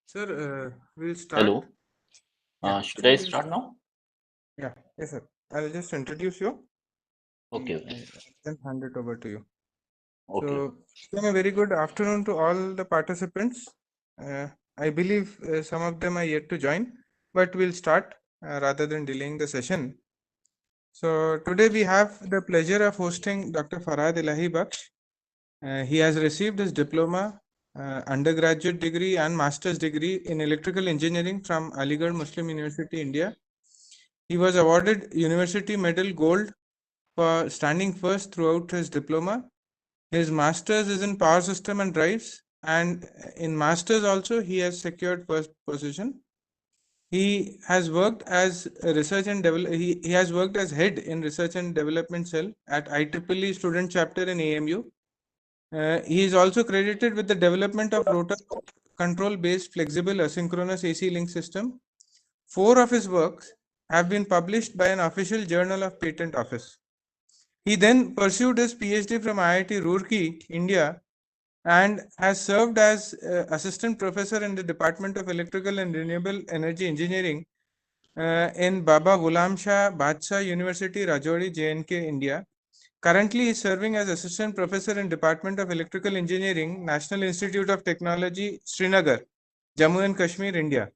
Sir, we'll start. Hello. Yeah, Should I start now? Yeah, yes, sir. I'll just introduce you. Okay. I then hand it over to you. Okay. So, a very good afternoon to all the participants. I believe some of them are yet to join, but we'll start rather than delaying the session. So, today we have the pleasure of hosting Dr. Farhad Elahi Baksh. He has received his diploma, undergraduate degree, and master's degree in electrical engineering from Aligarh Muslim University, India. He was awarded University Medal Gold for standing first throughout his diploma. His master's is in power system and drives, and in masters also he has secured first position. He has worked as a research and he has worked as head in research and development cell at IEEE student chapter in AMU. He is also credited with the development of rotor control based flexible asynchronous AC link system. 4 of his works have been published by an official journal of patent office. He then pursued his PhD from IIT Roorkee, India, and has served as assistant professor in the Department of Electrical and Renewable Energy Engineering in Baba Ghulam Shah Badshah University, Rajouri, J&K, India. Currently, he is serving as assistant professor in Department of Electrical Engineering, National Institute of Technology, Srinagar, Jammu and Kashmir, India.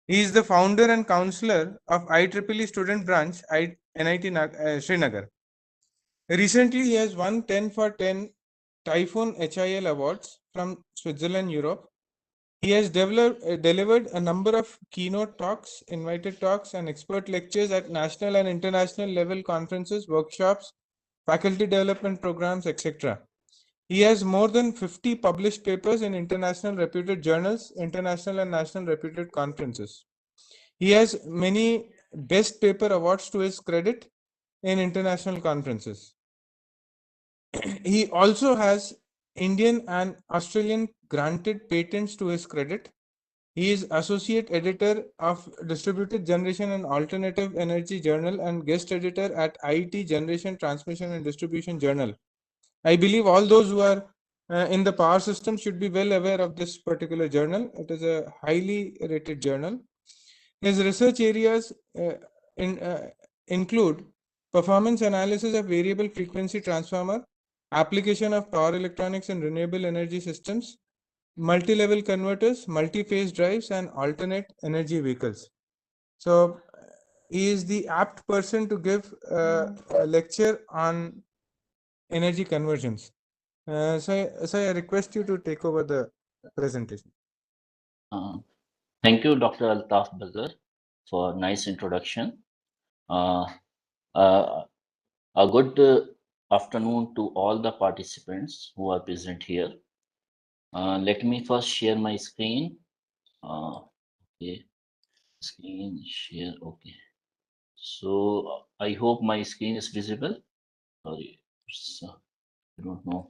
He is the founder and counselor of IEEE student branch, NIT Srinagar. Recently, he has won 10 for 10 Typhoon HIL awards from Switzerland, Europe. He has delivered a number of keynote talks, invited talks, and expert lectures at national and international level conferences, workshops, faculty development programs, etc. He has more than 50 published papers in international reputed journals, international and national reputed conferences. He has many best paper awards to his credit in international conferences. He also has Indian and Australian granted patents to his credit. He is associate editor of Distributed Generation and Alternative Energy Journal and guest editor at IET Generation Transmission and Distribution Journal. I believe all those who are in the power system should be well aware of this particular journal. It is a highly rated journal. His research areas include performance analysis of variable frequency transformer, application of power electronics and renewable energy systems, multi-level converters, multi-phase drives, and alternate energy vehicles. So he is the apt person to give a lecture on energy conversions. So I request you to take over the presentation. Thank you, Dr. Altaf Bazar, for a nice introduction. Uh, uh, a good afternoon to all the participants who are present here. Let me first share my screen. Okay, screen share. Okay. So I hope my screen is visible. Sorry, I don't know.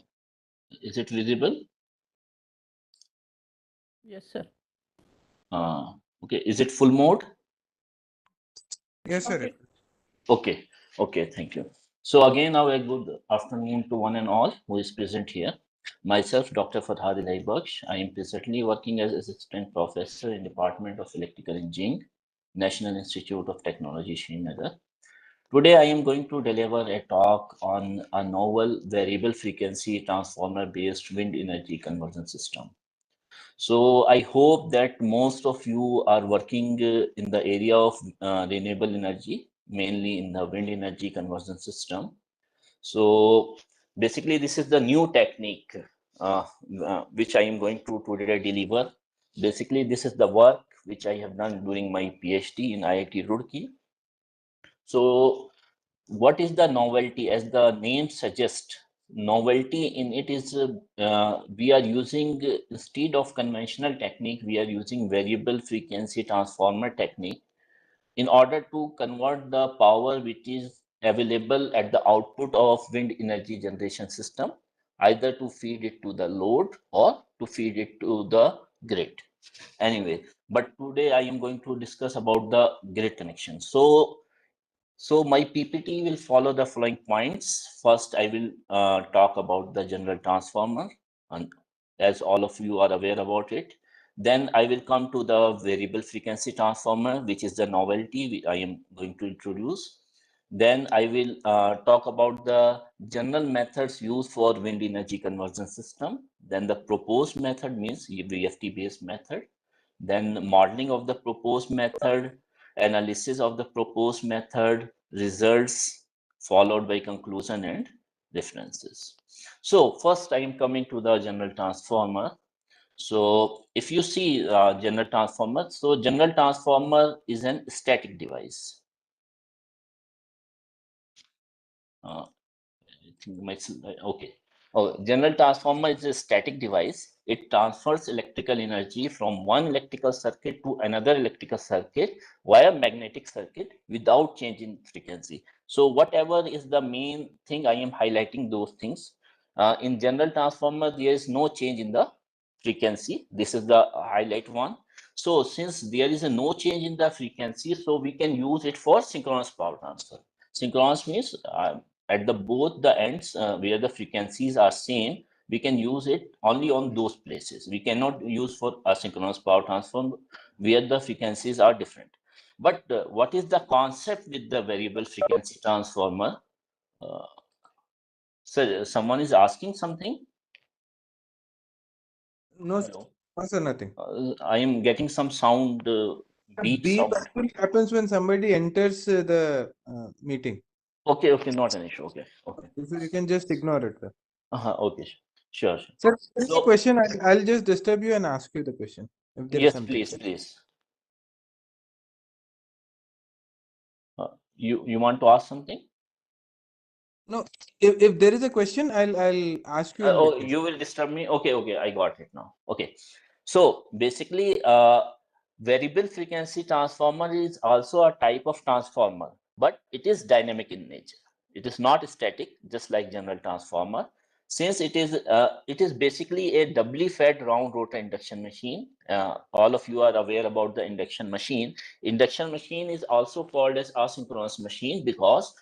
Is it visible? Yes, sir. Okay, is it full mode? Yes, sir. Okay. Okay, okay, thank you. So again, a very good afternoon to one and all who is present here. Myself, Dr. Farhad Ilaibaksh. I am presently working as assistant professor in Department of Electrical Engineering, National Institute of Technology, Srinagar. Today, I am going to deliver a talk on a novel variable frequency transformer-based wind energy conversion system. So I hope that most of you are working in the area of renewable energy, mainly in the wind energy conversion system. So basically, this is the new technique which I am going to today deliver. Basically, this is the work which I have done during my PhD in IIT Roorkee. So what is the novelty? As the name suggests, novelty in it is we are using instead of conventional technique, we are using variable frequency transformer technique in order to convert the power which is available at the output of wind energy generation system, either to feed it to the load or to feed it to the grid. Anyway, but today I am going to discuss about the grid connection. So my PPT will follow the following points. First, I will talk about the general transformer, and as all of you are aware about it. Then I will come to the variable frequency transformer, which is the novelty I am going to introduce. Then I will talk about the general methods used for wind energy conversion system. Then the proposed method means VFT-based method. Then modeling of the proposed method, analysis of the proposed method, results, followed by conclusion and references. So first I am coming to the general transformer. So if you see general transformer, so general transformer is an static device. Uh, I think okay. Oh, general transformer is a static device. It transfers electrical energy from one electrical circuit to another electrical circuit via magnetic circuit without changing frequency. So whatever is the main thing, I am highlighting those things. In general transformer, there is no change in the frequency. This is the highlight one. So since there is a no change in the frequency, so we can use it for synchronous power transfer. Synchronous means at the both the ends where the frequencies are same, we can use it only on those places. We cannot use for asynchronous power transfer where the frequencies are different. But what is the concept with the variable frequency transformer? So someone is asking something. No, Hello. no, sir, nothing. I am getting some sound, beep Beep sound. actually happens when somebody enters the meeting. Okay, okay, not an issue. Okay, okay. You can just ignore it, sir. Okay, sure, sure. Sir, if there is a So question, I'll just disturb you and ask you the question if there is yes, something. please. You want to ask something? No, if there is a question, I'll ask you in Oh, between. you will disturb me. Okay, I got it now. Okay, so basically, variable frequency transformer is also a type of transformer, but it is dynamic in nature. It is not static, just like general transformer. Since it is basically a doubly fed round rotor induction machine. All of you are aware about the induction machine. Induction machine is also called as asynchronous machine because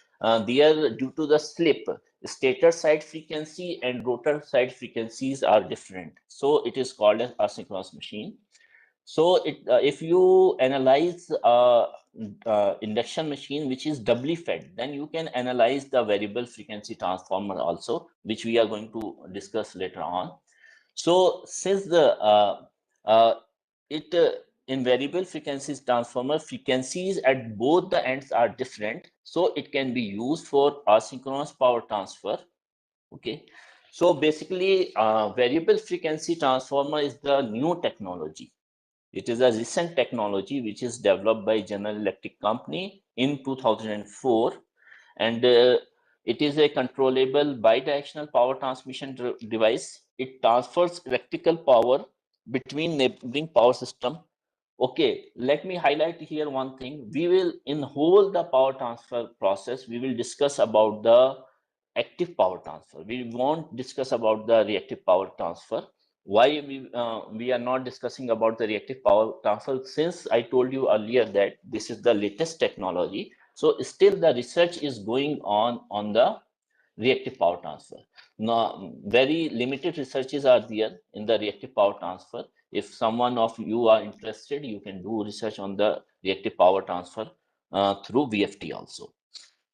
they are due to the slip. Stator side frequency and rotor side frequencies are different, so it is called as asynchronous machine. So if you analyze induction machine which is doubly fed, then you can analyze the variable frequency transformer also, which we are going to discuss later on. So since the it in variable frequencies transformer, frequencies at both the ends are different, so it can be used for asynchronous power transfer. Okay, so basically, variable frequency transformer is the new technology. It is a recent technology which is developed by General Electric Company in 2004, and it is a controllable bidirectional power transmission device. It transfers electrical power between neighboring power system. Okay, let me highlight here one thing. We will, in whole the power transfer process, we will discuss about the active power transfer. We won't discuss about the reactive power transfer. Why we are not discussing about the reactive power transfer? Since I told you earlier that this is the latest technology, so still the research is going on the reactive power transfer. Now, very limited researches are there in the reactive power transfer. If someone of you are interested, you can do research on the reactive power transfer through VFT also.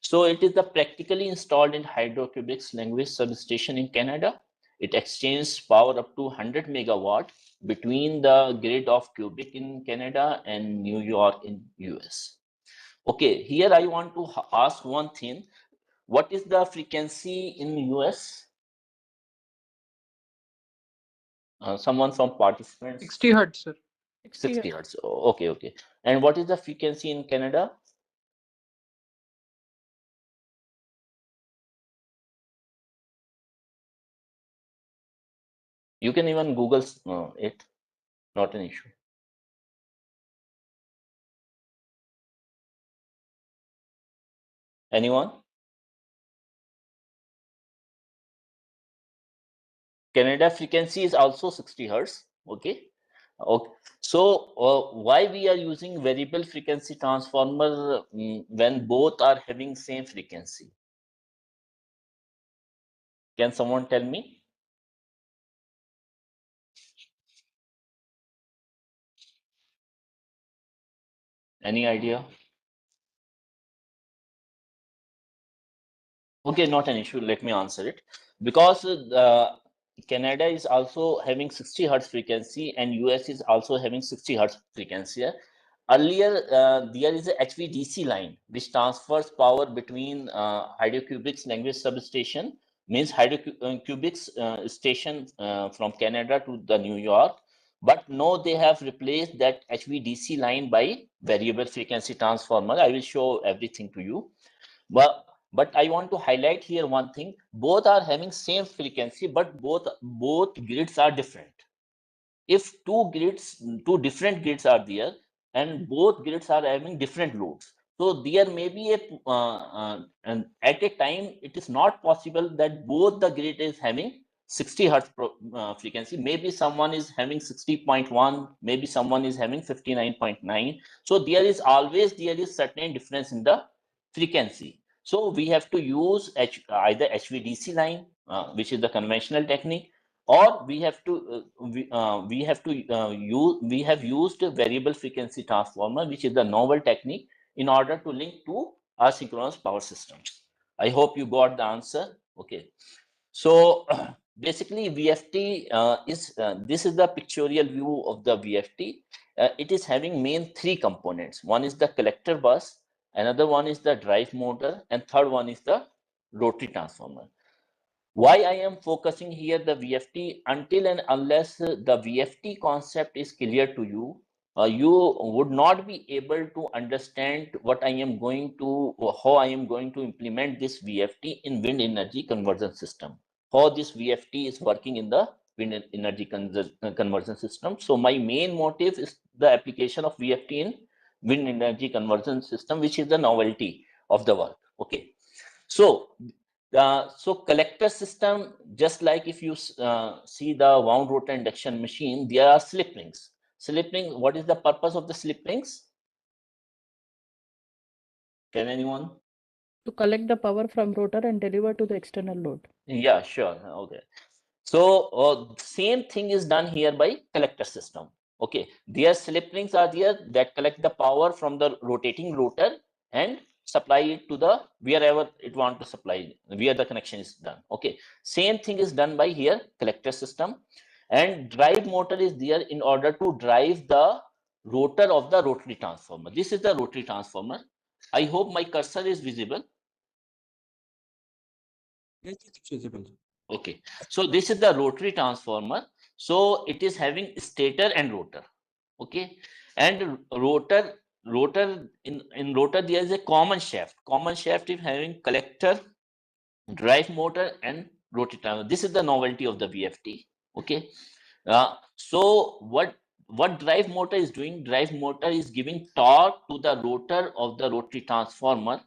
So it is the practically installed in Hydro-Quebec's language substation in Canada. It exchanges power up to 100 megawatt between the grid of Quebec in Canada and New York in US. Okay, here I want to ask one thing. What is the frequency in US? Someone from participants? 60 hertz, sir. 60 hertz. Okay, okay. And what is the frequency in Canada? You can even Google it, not an issue. Anyone? Canada frequency is also 60 hertz. Okay. Okay. So why we are using variable frequency transformer when both are having same frequency? Can someone tell me? Any idea? Okay, not an issue. Let me answer it. Because Canada is also having 60 hertz frequency and US is also having 60 hertz frequency. Earlier, there is a HVDC line which transfers power between Hydro-Quebec's language substation, means Hydro-Quebec's station from Canada to the New York. But now they have replaced that HVDC line by variable frequency transformer. I will show everything to you. But I want to highlight here one thing. Both are having same frequency, but both grids are different. If two different grids are there, and both grids are having different loads, so there may be and at a time it is not possible that both the grid is having 60 hertz frequency. Maybe someone is having 60.1, maybe someone is having 59.9. So there is certain difference in the frequency. So we have to use either HVDC line, which is the conventional technique, or we have used a variable frequency transformer, which is the novel technique, in order to link to asynchronous power systems. I hope you got the answer. Okay, so basically VFT this is the pictorial view of the VFT. It is having main three components. One is the collector bus, another one is the drive motor, and third one is the rotary transformer. Why I am focusing here the VFT? Until and unless the VFT concept is clear to you, you would not be able to understand what I am going to, how I am going to implement this VFT in wind energy conversion system, how this VFT is working in the wind energy conversion system. So my main motive is the application of VFT in wind energy conversion system, which is the novelty of the work. Okay, so collector system, just like if you see the wound rotor induction machine, there are slip rings. Slip ring, what is the purpose of the slip rings? Can anyone? To collect the power from rotor and deliver to the external load. Yeah, sure. Okay. So same thing is done here by collector system. Okay, their slip rings are there that collect the power from the rotating rotor and supply it to the wherever it want to supply, where the connection is done. Okay, same thing is done by here collector system, and drive motor is there in order to drive the rotor of the rotary transformer. This is the rotary transformer. I hope my cursor is visible. Yes, it's visible. Okay, so this is the rotary transformer. So it is having stator and rotor. Okay, and rotor in rotor there is a common shaft. Common shaft is having collector, drive motor, and rotary transformer. This is the novelty of the VFT. Okay, so what drive motor is doing? Drive motor is giving torque to the rotor of the rotary transformer.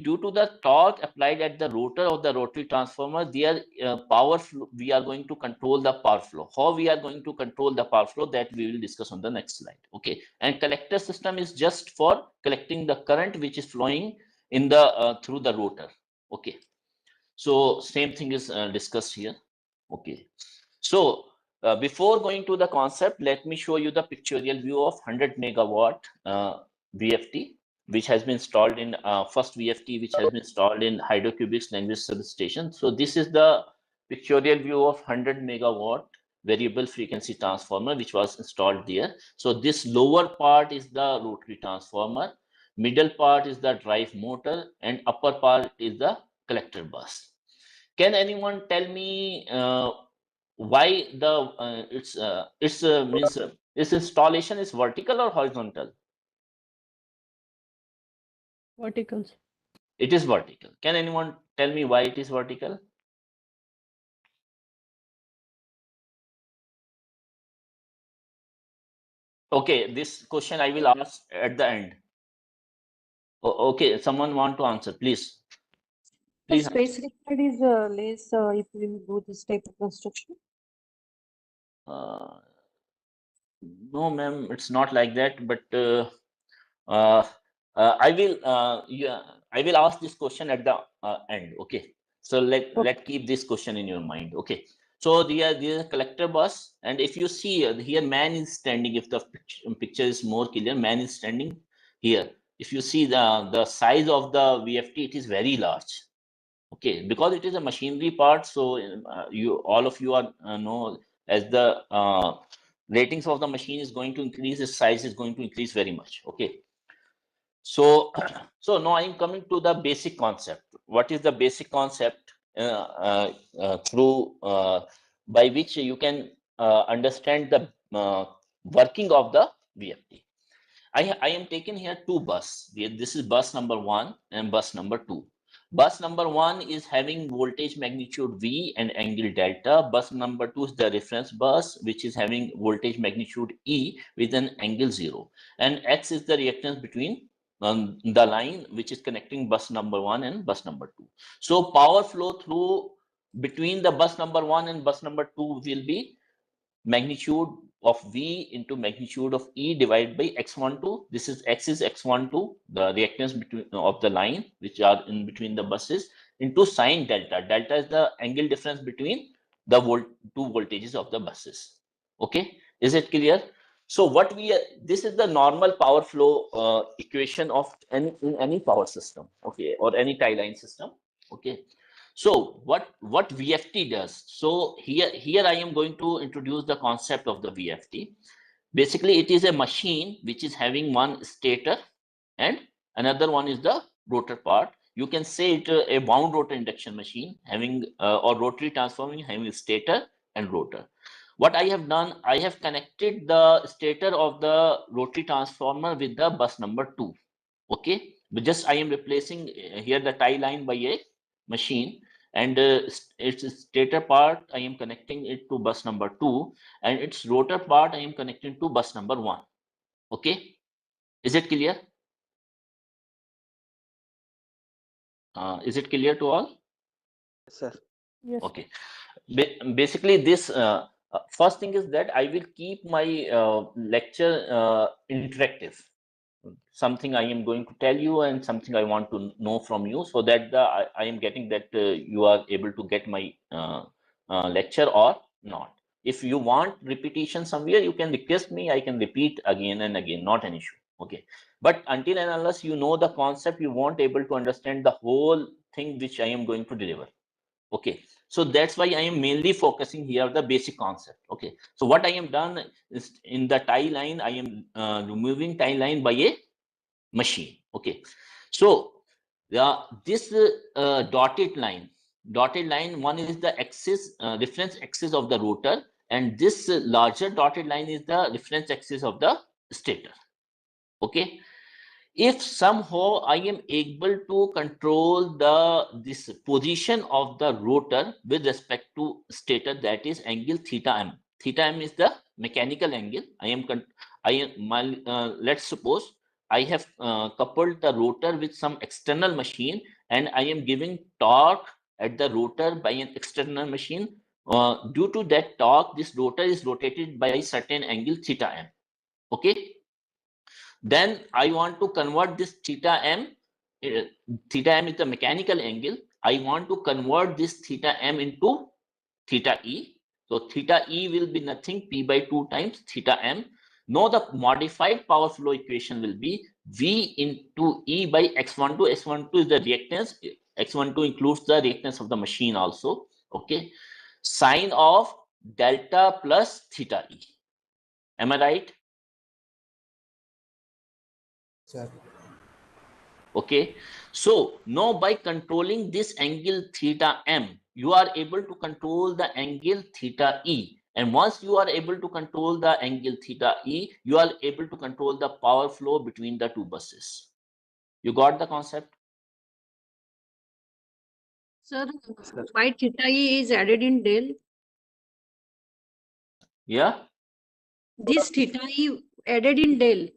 Due to the torque applied at the rotor of the rotary transformer, their power flow, we are going to control the power flow. How we are going to control the power flow, that we will discuss on the next slide. Okay, and collector system is just for collecting the current which is flowing in the through the rotor. Okay, so same thing is discussed here. Okay, so before going to the concept, let me show you the pictorial view of 100 megawatt VFT, which has been installed in first VFT, which has been installed in Hydrocubics language substation. So this is the pictorial view of 100 megawatt variable frequency transformer, which was installed there. So this lower part is the rotary transformer, middle part is the drive motor, and upper part is the collector bus. Can anyone tell me why the it's means its installation is vertical or horizontal? Verticals. It is vertical. Can anyone tell me why it is vertical? Okay, this question I will ask at the end. Okay, someone want to answer, please. The Please. space required is less if we do this type of construction. No, ma'am, it's not like that. But uh, I will ask this question at the end. Okay, so let keep this question in your mind. Okay, so there is a collector bus, and if you see here, man is standing. If the picture is more clear, man is standing here. If you see the size of the VFT, it is very large. Okay, because it is a machinery part, so you all of you are know, as the ratings of the machine is going to increase, its size is going to increase very much. Okay, so so now I am coming to the basic concept. What is the basic concept through by which you can understand the working of the VFT? I am taking here two bus. This is bus number 1 and bus number 2. Bus number 1 is having voltage magnitude V and angle delta. Bus number 2 is the reference bus, which is having voltage magnitude E with an angle 0. And X is the reactance between the line which is connecting bus number 1 and bus number 2. So power flow through between the bus number 1 and bus number 2 will be magnitude of V into magnitude of E divided by X12. This is X is X12, the reactance between of the line which are in between the buses, into sine delta. Delta is the angle difference between the two voltages of the buses. Okay, is it clear? So what we this is the normal power flow equation of any power system, okay, or any tie line system. Okay, so what VFT does? So here I am going to introduce the concept of the VFT. Basically, it is a machine which is having one stator and another one is the rotor part. You can say it a wound rotor induction machine having or rotary transformer having stator and rotor. What I have done, I have connected the stator of the rotary transformer with the bus number 2. Okay, but just I am replacing here the tie line by a machine, and its stator part I am connecting it to bus number 2, and its rotor part I am connecting to bus number 1. Okay, is it clear? Is it clear to all? Yes, sir. Yes. Okay, basically this first thing is that I will keep my lecture interactive. Something I am going to tell you and something I want to know from you, so that I am getting that you are able to get my lecture or not. If you want repetition somewhere, you can request me, I can repeat again and again, not an issue. Okay, but until and unless you know the concept, you won't able to understand the whole thing which I am going to deliver. Okay, so that's why I am mainly focusing here the basic concept. Okay, so what I am done is in the tie line, I am removing tie line by a machine. Okay, so this dotted line, one is the axis, reference axis of the rotor, and this larger dotted line is the reference axis of the stator. Okay, if somehow I am able to control this position of the rotor with respect to stator, that is angle theta m. Theta m is the mechanical angle. Let's suppose I have coupled the rotor with some external machine, and I am giving torque at the rotor by an external machine. Due to that torque, this rotor is rotated by a certain angle theta m. Okay, then I want to convert this theta m. Theta m is the mechanical angle. I want to convert this theta m into theta e. So theta e will be nothing, p by 2 times theta m. Now the modified power flow equation will be v into e by x12. X12 is the reactance. X12 includes the reactance of the machine also. Okay, sine of delta plus theta e. Am I right? Sir. Okay, so now by controlling this angle theta m, you are able to control the angle theta e. And once you are able to control the angle theta e, you are able to control the power flow between the two buses. You got the concept? Sir, why theta E is added in del? Yeah. This theta E added in del.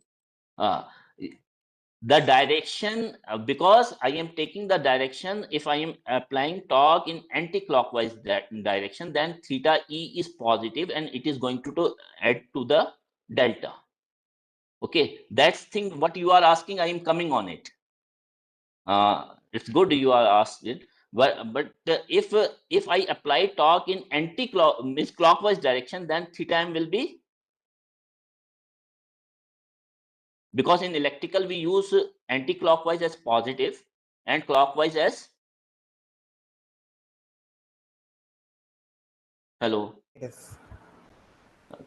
The direction, because I am taking the direction, if I am applying torque in anti-clockwise direction, then theta e is positive and it is going to add to the delta. Okay, that's thing what you are asking, I am coming on it. It's good you are asked it, but if I apply torque in clockwise direction, then theta m will be, because in electrical we use anti-clockwise as positive and clockwise as, hello, Yes.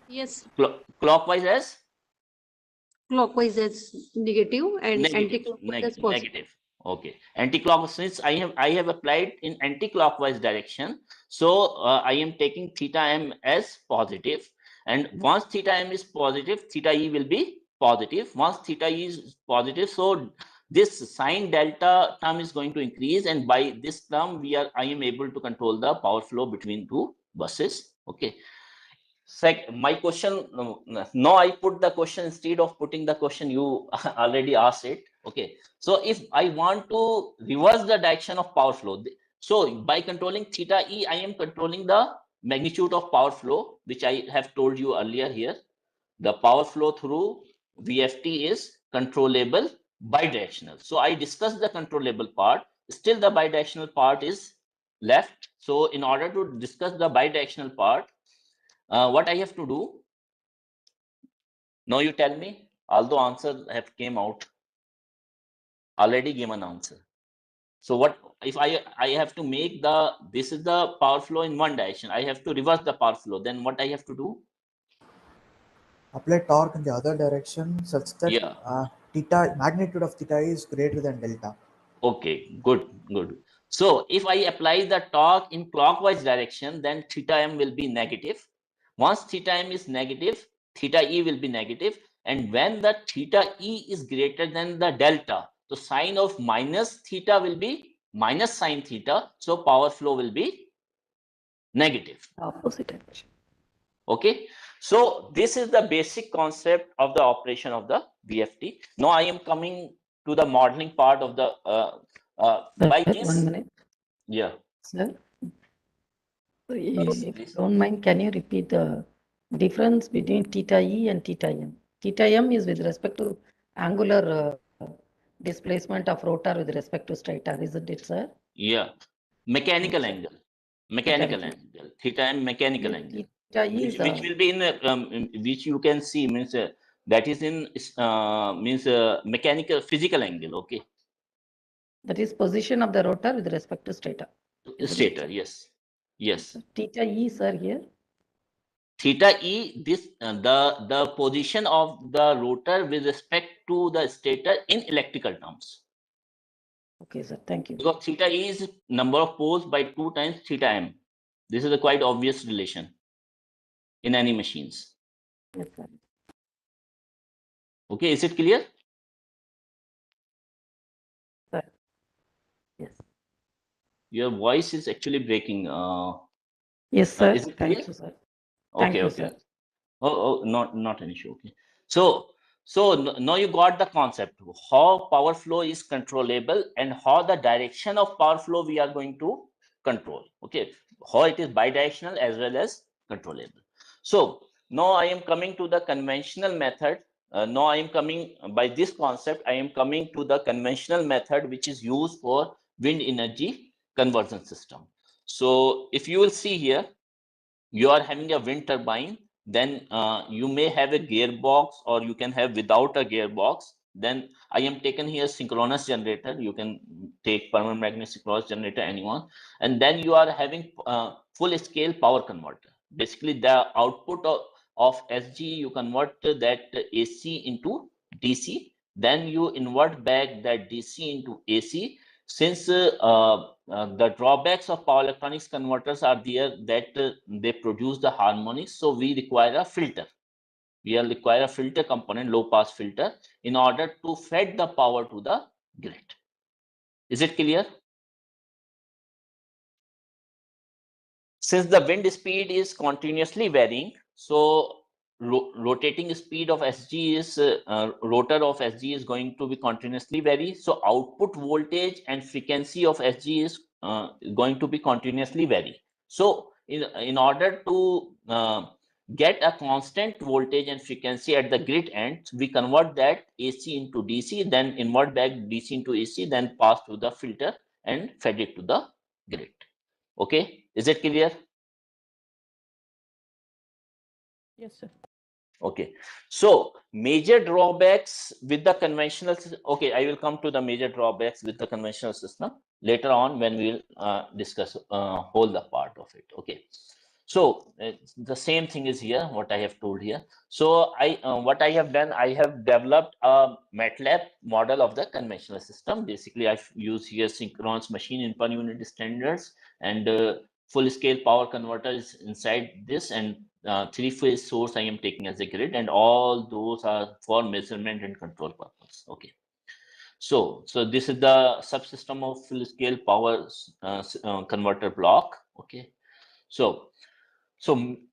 Yes, clockwise as clockwise as negative and negative, anti-clockwise as positive. negative. Okay, anti-clockwise, since I have applied in anti-clockwise direction, so I am taking theta m as positive, and once theta m is positive, theta e will be positive. Once theta e is positive, so this sine delta term is going to increase, and by this term I am able to control the power flow between two buses. Okay, my question, no, I put the question instead of putting the question, you already asked it. Okay, so if I want to reverse the direction of power flow, so by controlling theta e, I am controlling the magnitude of power flow, which I have told you earlier here. The power flow through VFT is controllable bidirectional. So I discussed the controllable part. Still the bidirectional part is left. So in order to discuss the bidirectional part, what I have to do? Now you tell me, although answer have came out, already given answer. So what if I have to make this is the power flow in one direction, I have to reverse the power flow, then what I have to do? Apply torque in the other direction such that Yeah. theta, magnitude of theta is greater than delta. Okay, good. So if I apply the torque in clockwise direction, then theta m will be negative. Once theta m is negative, theta e will be negative. And when the theta e is greater than the delta, so sine of minus theta will be minus sine theta. So power flow will be negative. Opposite direction. Okay, so this is the basic concept of the operation of the VFT. Now I am coming to the modeling part of the by Sir, this. 1 minute. Yeah. Sir, Yes, if you please. don't mind, can you repeat the difference between theta E and theta M? Theta M is with respect to angular displacement of rotor with respect to stator, isn't it, sir? Yeah, mechanical Yes, sir. angle. Mechanical Mechanical. angle. Theta and mechanical Yes, angle. theta E Which, is which will be in which you can see means that is in means mechanical physical angle. Okay. that is position of the rotor with respect to stator. Isn't it, Stator, sir? yes. Yes. Theta E, sir, here. Theta E, this the position of the rotor with respect to the stator in electrical terms. Okay, sir. Thank you. Because theta E is number of poles by 2 times theta m. This is a quite obvious relation in any machines. Yes, sir. Okay, is it clear? Sir. Yes. Your voice is actually breaking. Yes, sir. Is it clear? Thank you, sir. Okay, Thank you, okay. sir. Oh, not an issue. Okay. So now you got the concept how power flow is controllable and how the direction of power flow we are going to control. Okay, how it is bidirectional as well as controllable. So now I am coming to the conventional method. Now I am coming by this concept. I am coming to the conventional method which is used for wind energy conversion system. So if you will see here, you are having a wind turbine, then you may have a gearbox or you can have without a gearbox. Then I am taken here synchronous generator. You can take permanent magnet synchronous generator, anyone. And then you are having full scale power converter. Basically the output of SG, you convert that AC into DC. Then you invert back that DC into AC. Since the drawbacks of power electronics converters are there that they produce the harmonics, so we require a filter. We require a filter component, low pass filter, in order to feed the power to the grid. Is it clear? Since the wind speed is continuously varying, so rotating speed of SG is rotor of SG is going to be continuously vary. So output voltage and frequency of SG is going to be continuously vary. So in order to get a constant voltage and frequency at the grid end, we convert that AC into DC, then invert back DC into AC, then pass to the filter and fed it to the grid. Okay, is it clear? Yes, sir. Okay, so major drawbacks with the conventional system. Okay, I will come to the major drawbacks with the conventional system later on when we will discuss whole the part of it. Okay, so the same thing is here, what I have told here. So what I have done, I have developed a MATLAB model of the conventional system. Basically, I use here synchronous machine in per unit standards, and full scale power converter is inside this, and three-phase source I am taking as a grid, and all those are for measurement and control purpose. Okay. So this is the subsystem of full scale power converter block. Okay. So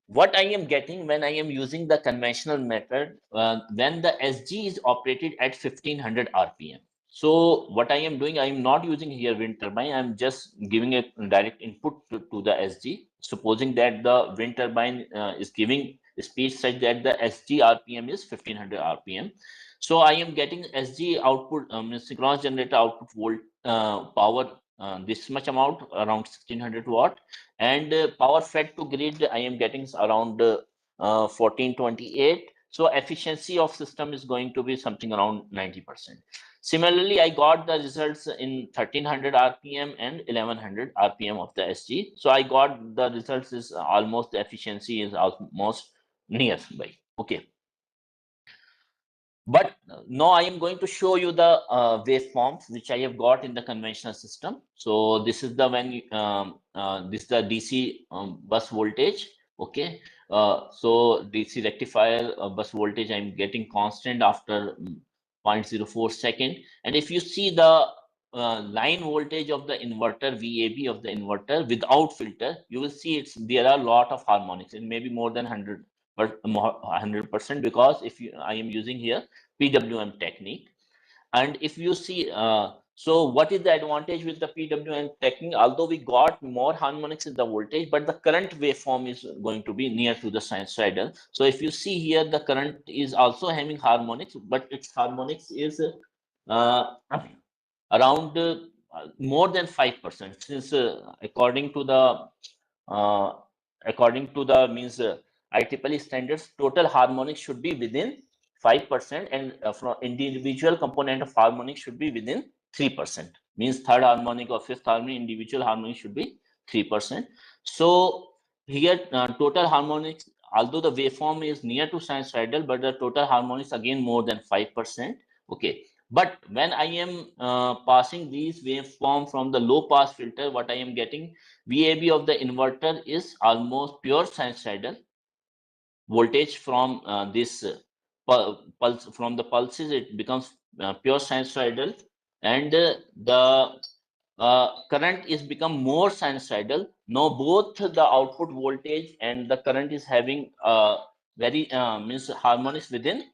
what I am getting when I am using the conventional method, when the SG is operated at 1500 RPM. So what I am doing, I am not using here wind turbine. I'm just giving a direct input to the SG. Supposing that the wind turbine is giving speed such that the SG RPM is 1500 RPM. So I am getting SG output, synchronous generator output volt power, this much amount, around 1600 watt, and power fed to grid I am getting around 1428. So efficiency of system is going to be something around 90%. Similarly, I got the results in 1300 rpm and 1100 rpm of the SG. So I got the results is almost, the efficiency is almost nearby. Okay, but now I am going to show you the waveforms which I have got in the conventional system. So this is the this is the DC bus voltage. Okay, so DC rectifier bus voltage I'm getting constant after 0.04 second. And if you see the line voltage of the inverter, VAB of the inverter without filter, you will see there are a lot of harmonics. It may be more than 100%, because if I am using here PWM technique. And if you see, so what is the advantage with the PWM technique? Although we got more harmonics in the voltage, but the current waveform is going to be near to the sinusoidal. So if you see here, the current is also having harmonics, but its harmonics is uh, around more than 5%. Since uh, according to the means IEEE standards, total harmonics should be within 5%, and from individual component of harmonics should be within 3%. means third harmonic or fifth harmonic, individual harmonic should be 3%. So here total harmonics, although the waveform is near to sinusoidal, but the total harmonics again more than 5%. Okay, but when I am passing these waveform from the low pass filter, what I am getting, VAB of the inverter is almost pure sinusoidal. Voltage from this pulse, from the pulses, it becomes pure sinusoidal, and the current is become more sinusoidal. Now both the output voltage and the current is having very means harmonics within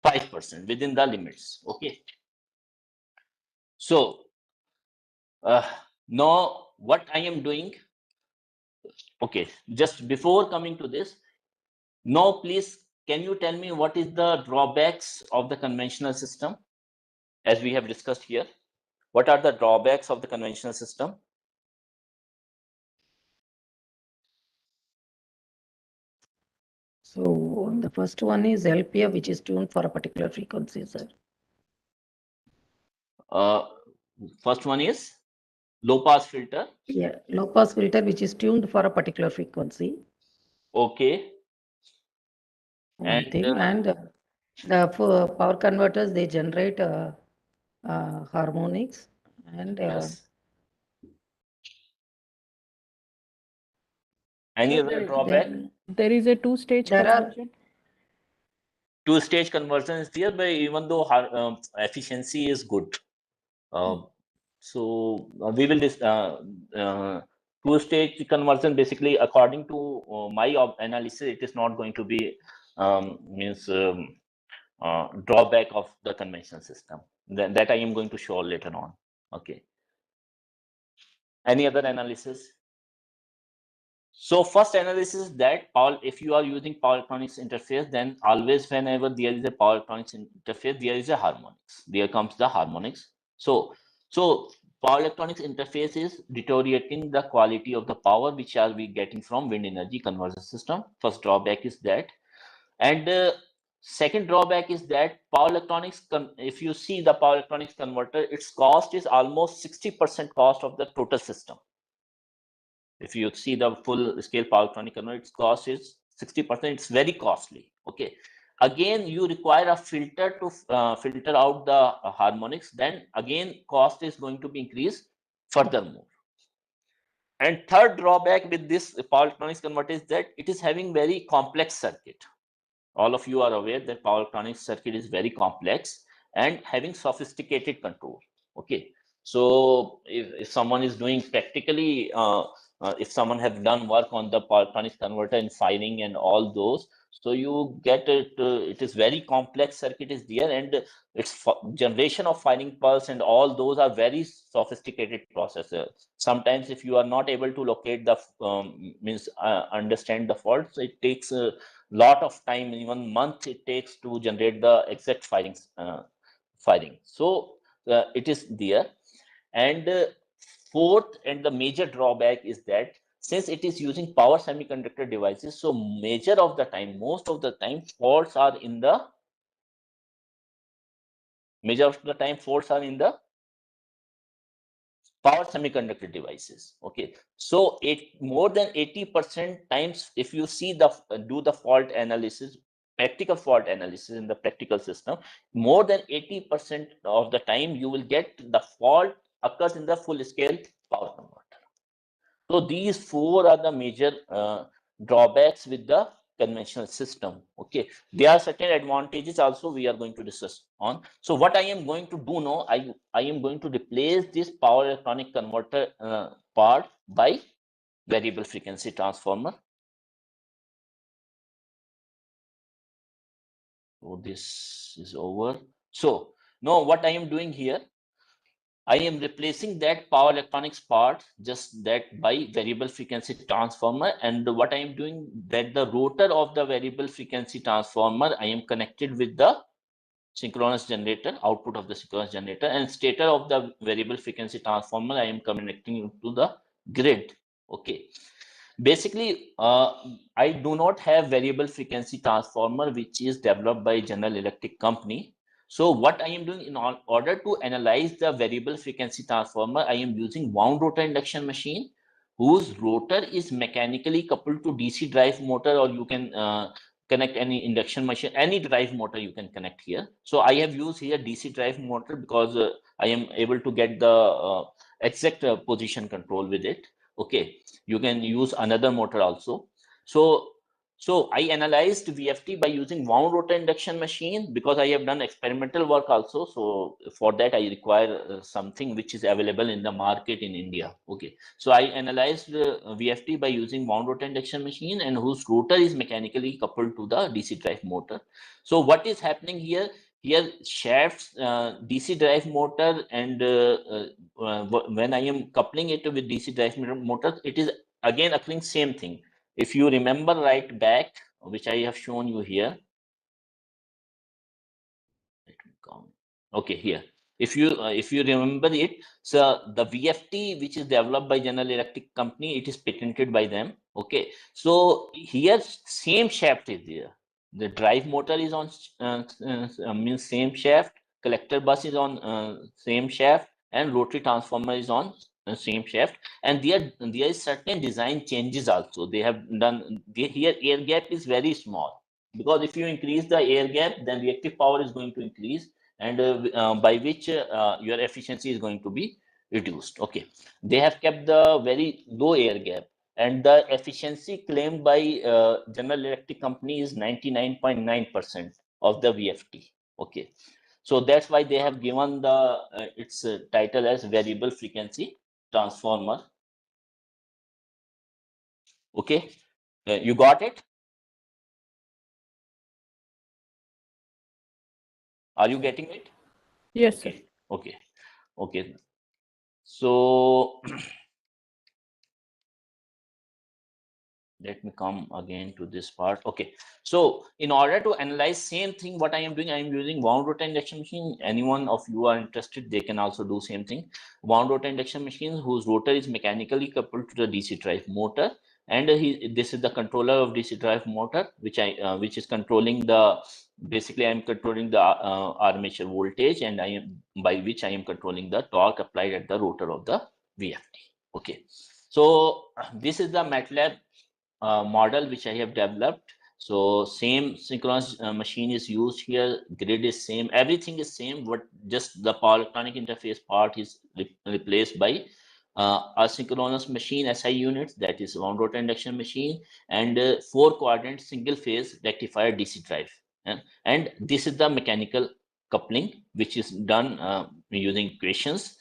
5%, within the limits. Okay, so now what I am doing, okay, just before coming to this, now please can you tell me what is the drawbacks of the conventional system as we have discussed here? What are the drawbacks of the conventional system? So the first one is LPF, which is tuned for a particular frequency, sir. First one is low pass filter. Yeah, low pass filter, which is tuned for a particular frequency. Okay. One And thing, and for power converters, they generate harmonics, and yes. Any So other drawback? there is a two-stage there are conversion. Two-stage conversion is there, but even though efficiency is good. So we will two-stage conversion, basically according to my analysis, it is not going to be means drawback of the conventional system. That I am going to show later on. Okay. Any other analysis? So first analysis is that if you are using power electronics interface, then always whenever there is a power electronics interface, there is a harmonics. There comes the harmonics. So power electronics interface is deteriorating the quality of the power which are we getting from wind energy conversion system. First drawback is that. And second drawback is that power electronics, if you see the power electronics converter, its cost is almost 60% cost of the total system. If you see the full scale power electronic converter, its cost is 60%. It's very costly. Okay. Again, you require a filter to filter out the harmonics. Then again, cost is going to be increased furthermore. And third drawback with this power electronics converter is that it is having very complex circuit. All of you are aware that power electronics circuit is very complex and having sophisticated control. Okay. So if someone is doing practically, if someone have done work on the power electronics converter in firing and all those, so you get it. It is very complex circuit is there, and its generation of firing pulse and all those are very sophisticated processor. Sometimes if you are not able to locate the means understand the fault, so it takes a lot of time, even month it takes to generate the exact firing. So it is there. And fourth and the major drawback is that since it is using power semiconductor devices, so major of the time, most of the time, faults are in the power semiconductor devices. Okay, so more than 80% times, if you see the do the fault analysis, practical fault analysis in the practical system, more than 80% of the time you will get the fault occurs in the full scale power converter. So these four are the major drawbacks with the conventional system. Okay, there are certain advantages also we are going to discuss on. So what I am going to do now, I am going to replace this power electronic converter part by variable frequency transformer. So this is over. So now what I am doing here, I am replacing that power electronics part, just that by variable frequency transformer. And what I am doing, that the rotor of the variable frequency transformer, I am connected with the synchronous generator, output of the synchronous generator, and stator of the variable frequency transformer, I am connecting to the grid. Okay. Basically, I do not have variable frequency transformer, which is developed by General Electric company. So what I am doing in order to analyze the variable frequency transformer, I am using wound rotor induction machine whose rotor is mechanically coupled to DC drive motor, or you can connect any induction machine, any drive motor you can connect here. So I have used here DC drive motor because I am able to get the exact position control with it. Okay, you can use another motor also. So I analyzed VFT by using wound rotor induction machine because I have done experimental work also. So for that I require something which is available in the market in India. Okay, so I analyzed VFT by using wound rotor induction machine and whose rotor is mechanically coupled to the DC drive motor. So what is happening here? Here shafts DC drive motor, and when I am coupling it with DC drive motor, it is again occurring same thing. If you remember right back, which I have shown you here. Let me count. Okay, here. If you remember it, so the VFT which is developed by General Electric company, it is patented by them. Okay, so here same shaft is there. The drive motor is on means same shaft. Collector bus is on same shaft, and rotary transformer is on same shaft. And there is certain design changes also. They have done here. Air gap is very small, because if you increase the air gap, then reactive power is going to increase, and by which your efficiency is going to be reduced. Okay, they have kept the very low air gap, and the efficiency claimed by General Electric company is 99.9% of the VFT. Okay, so that's why they have given the its title as variable frequency transformer. Okay, you got it? Are you getting it? Yes, sir. Okay. Okay. Okay. So let me come again to this part. Okay, so in order to analyze same thing, what I am doing, I am using wound rotor induction machine. Anyone of you are interested, they can also do same thing. Wound rotor induction machines whose rotor is mechanically coupled to the DC drive motor, and this is the controller of DC drive motor, which is controlling the, basically I am controlling the armature voltage, and by which I am controlling the torque applied at the rotor of the VFT. Okay, so this is the MATLAB model which I have developed. So same synchronous machine is used here. Grid is same. Everything is same. But just the power electronic interface part is replaced by asynchronous machine SI units, that is wound rotor induction machine, and 4-quadrant single phase rectifier DC drive. And this is the mechanical coupling which is done using equations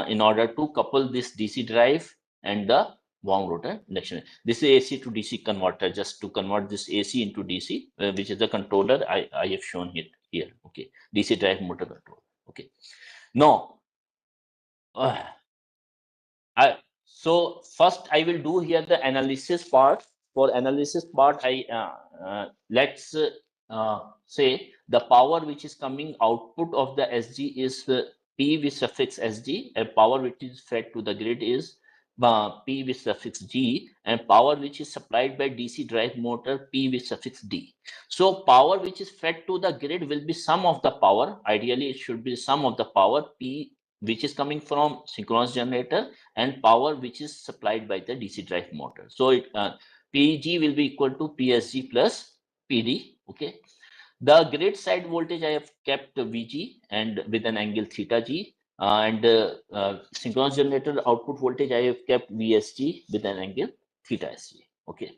in order to couple this DC drive and the wound rotor induction. This is AC to DC converter, just to convert this AC into DC, which is the controller I have shown it here. Okay, DC drive motor control. Okay, now so first I will do here the analysis part. For analysis part, let's say the power which is coming output of the SG is P with suffix SG, and power which is fed to the grid is P with suffix G, and power which is supplied by DC drive motor P with suffix D. So power which is fed to the grid will be sum of the power. Ideally, it should be sum of the power P which is coming from synchronous generator and power which is supplied by the DC drive motor. So it PG will be equal to PSG plus PD. Okay. The grid side voltage I have kept VG and with an angle theta G, and synchronous generator output voltage I have kept VSG with an angle theta SG. Okay.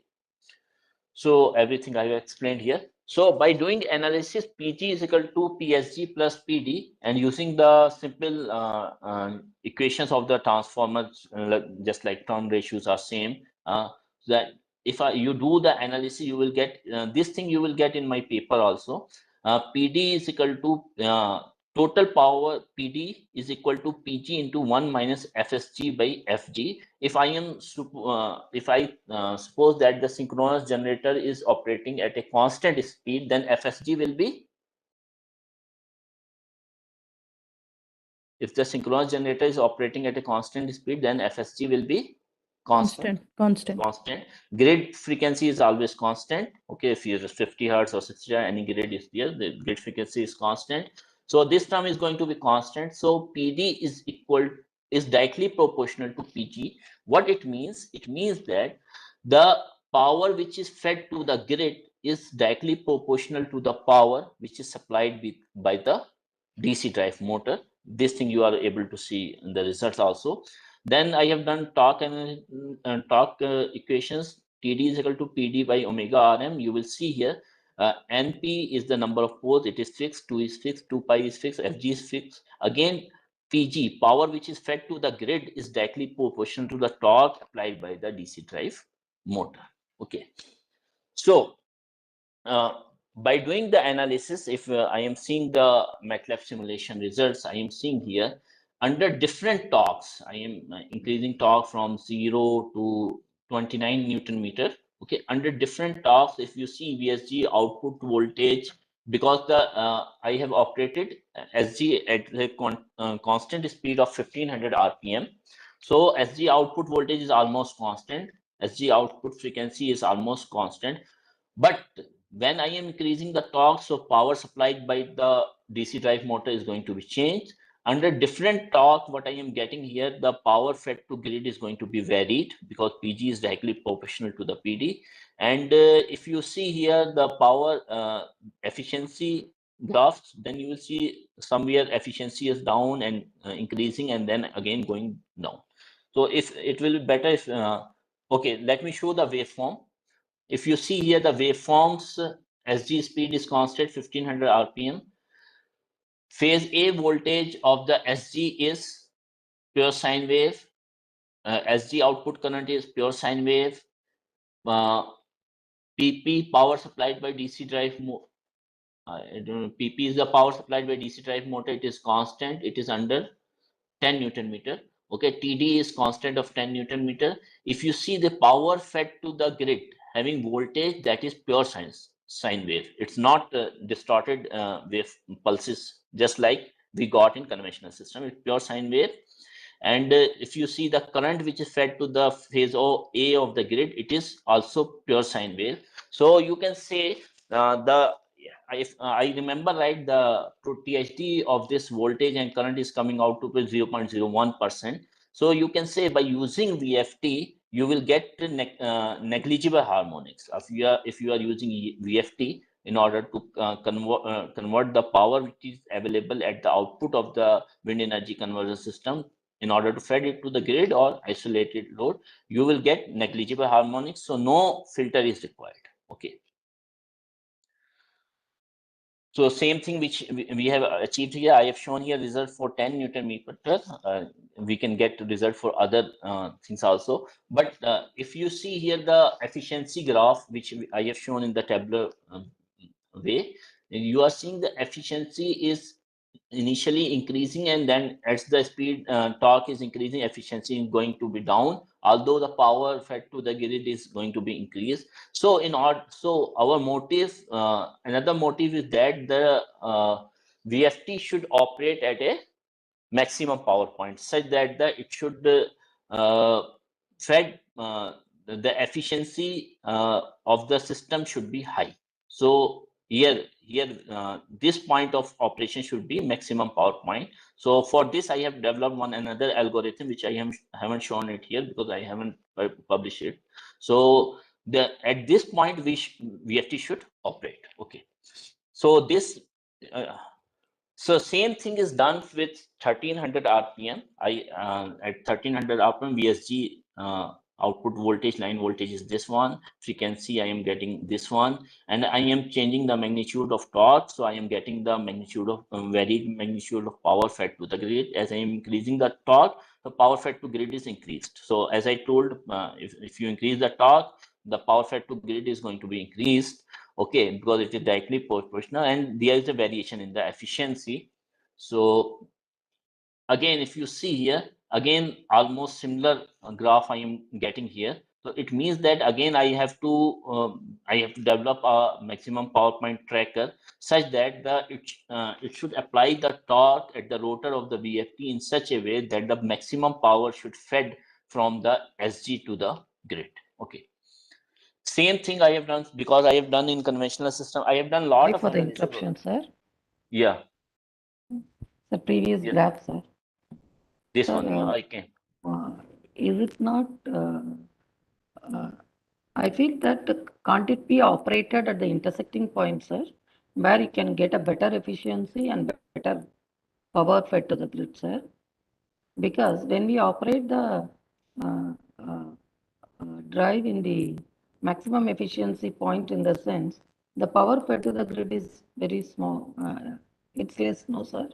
So everything I have explained here. So by doing analysis, PG is equal to PSG plus PD, and using the simple equations of the transformers, just like turn ratios are same. That if you do the analysis, you will get this thing. You will get in my paper also. PD is equal to total power PD is equal to PG into 1 minus FSG by FG. If I am suppose that the synchronous generator is operating at a constant speed, then FSG will be, if the synchronous generator is operating at a constant speed, then FSG will be constant. Grid frequency is always constant. Okay, if you use 50 hertz or 60 hertz, any grid is there, the grid frequency is constant. So this term is going to be constant. So PD is directly proportional to PG. What it means? It means that the power which is fed to the grid is directly proportional to the power which is supplied by the DC drive motor. This thing you are able to see in the results also. Then I have done torque and torque equations. TD is equal to PD by omega Rm. You will see here NP is the number of poles. It is fixed. 2 is fixed. 2 pi is fixed. Fg is fixed. Again, PG, power which is fed to the grid, is directly proportional to the torque applied by the DC drive motor. Okay. So by doing the analysis, if I am seeing the MATLAB simulation results, I am seeing here under different torques, I am increasing torque from 0 to 29 Newton meter. Okay, under different torques, if you see VSG output voltage, because the I have operated SG at the constant speed of 1500 RPM. So SG output voltage is almost constant. SG output frequency is almost constant. But when I am increasing the torque, so power supplied by the DC drive motor is going to be changed. Under different torque, what I am getting here, the power fed to grid is going to be varied because PG is directly proportional to the PD. And if you see here the power efficiency graphs, then you will see somewhere efficiency is down and increasing and then again going down. So if it will be better if, okay, let me show the waveform. If you see here the waveforms, SG speed is constant 1500 RPM. Phase A voltage of the SG is pure sine wave. SG output current is pure sine wave. PP power supplied by DC drive PP is the power supplied by DC drive motor. It is constant. It is under 10 Newton meter. Okay, TD is constant of 10 Newton meter. If you see the power fed to the grid having voltage, that is pure sine wave. It's not distorted wave pulses, just like we got in conventional system. It's pure sine wave. And if you see the current which is fed to the phase A of the grid, it is also pure sine wave. So you can say if I remember right, the THD of this voltage and current is coming out to be 0.01%. So you can say by using VFT, you will get negligible harmonics. If you are using VFT in order to convert the power which is available at the output of the wind energy conversion system in order to feed it to the grid or isolated load, you will get negligible harmonics. So no filter is required. Okay. So same thing which we have achieved here. I have shown here result for 10 Newton meter. We can get result for other things also. But if you see here the efficiency graph, which I have shown in the tabular way, you are seeing the efficiency is initially increasing, and then as the speed torque is increasing, efficiency is going to be down, although the power fed to the grid is going to be increased. So our motive, another motive is that the VFT should operate at a maximum power point such that it should fed the efficiency of the system should be high. So here this point of operation should be maximum power point. So for this I have developed another algorithm which I haven't shown it here because I haven't published it. So at this point VFT should operate. Okay, so this so same thing is done with 1300 RPM. At 1300 RPM VSG output voltage, line voltage is this one. Frequency I am getting this one, and I am changing the magnitude of torque. So I am getting the magnitude of varied magnitude of power fed to the grid. As I am increasing the torque, the power fed to grid is increased. So as I told, if you increase the torque, the power fed to grid is going to be increased. Okay, because it is directly proportional, and there is a variation in the efficiency. So again, if you see here, again almost similar graph I am getting here. So it means that again I have to develop a maximum power point tracker such that it should apply the torque at the rotor of the VFT in such a way that the maximum power should fed from the SG to the grid. Okay. Same thing I have done because I have done in conventional system. I have done a lot Sorry of for the analysis. interruption, sir. Yeah. The previous Yes. graph, sir. This Sir, one, I can. is it not, I feel that can't it be operated at the intersecting point, sir, where you can get a better efficiency and better power fed to the grid, sir? Because when we operate the uh, uh, drive in the maximum efficiency point, in the sense, the power fed to the grid is very small. It's less, no, sir?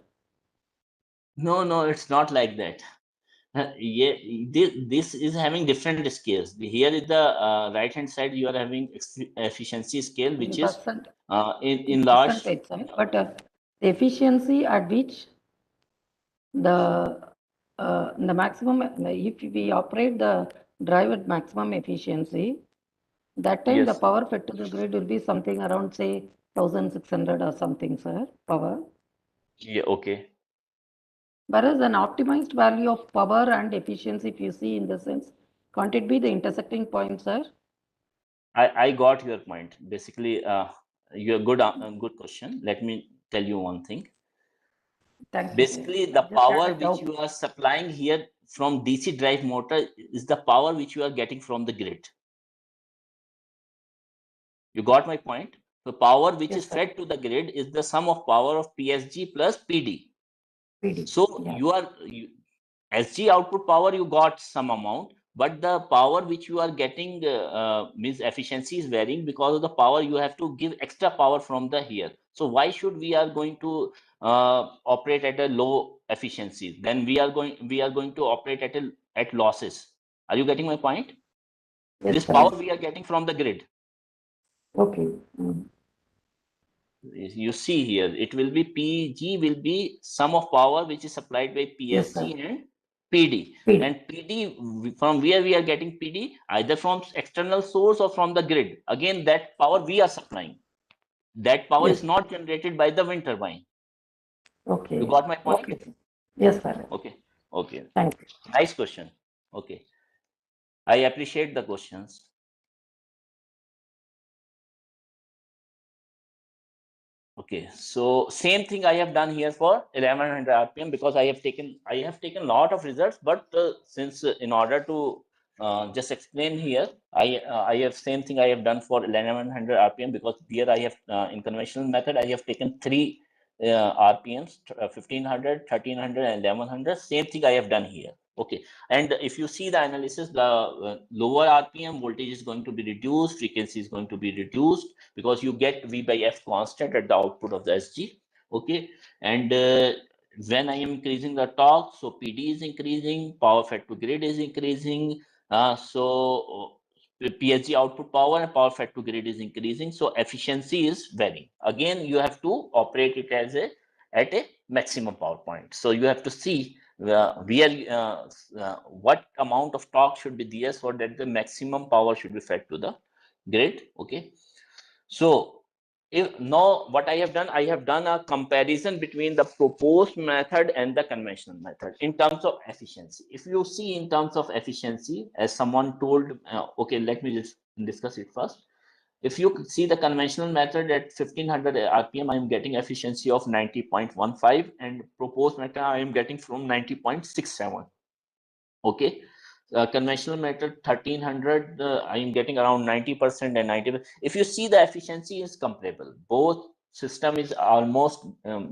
No, it's not like that. Yeah, this is having different scales. Here is the right hand side. You are having efficiency scale, which is Percent, in large. percentage, sir. But the efficiency at which the maximum, if we operate the drive at maximum efficiency, that time the Yes. power fed to the grid will be something around, say, 1600 or something, sir, power. Yeah. Okay. Whereas an optimized value of power and efficiency, if you see in the sense, can't it be the intersecting point, sir? I got your point. Basically, you're good question. Let me tell you one thing. Thank you, sir. Basically, I the just had power a which doubt. you are supplying here from DC drive motor is the power which you are getting from the grid. You got my point? The power which Yes, is sir. fed to the grid is the sum of power of PSG plus PD. PD. So Yeah. SG output power, you got some amount, but the power which you are getting means efficiency is varying because of the power you have to give extra power from the here. So why should we are going to operate at a low efficiency? Then we are going to operate at losses. Are you getting my point? Yes, This sir. power we are getting from the grid. Okay. You see here, it will be PG will be sum of power which is supplied by Yes, sir. PSG and PD. PD. And PD, from where we are getting PD, either from external source or from the grid. Again, that power we are supplying. That power Yes. is not generated by the wind turbine. Okay. You got my point? Okay, sir. Yes, sir. Okay. Thank you. Nice question. Okay. I appreciate the questions. Okay, so same thing I have done here for 1100 RPM because I have taken a lot of results, but since in order to just explain here, I have same thing I have done for 1100 RPM because here I have in conventional method I have taken three RPMs, 1500, 1300, and 1100. Same thing I have done here. Okay, and if you see the analysis, the lower RPM voltage is going to be reduced, frequency is going to be reduced because you get V by F constant at the output of the SG. Okay, and when I am increasing the torque, so PD is increasing, power fed to grid is increasing, so PSG output power and power fed to grid is increasing, so efficiency is varying. Again, you have to operate it as at a maximum power point. So you have to see what amount of torque should be there so that the maximum power should be fed to the grid. Okay, so if now what I have done a comparison between the proposed method and the conventional method in terms of efficiency. If you see in terms of efficiency, as someone told, okay, let me just discuss it first. If you see the conventional method at 1500 RPM, I am getting efficiency of 90.15, and proposed method I am getting from 90.67. Okay, conventional method 1300, I am getting around 90% and 90. If you see, the efficiency is comparable. Both system is almost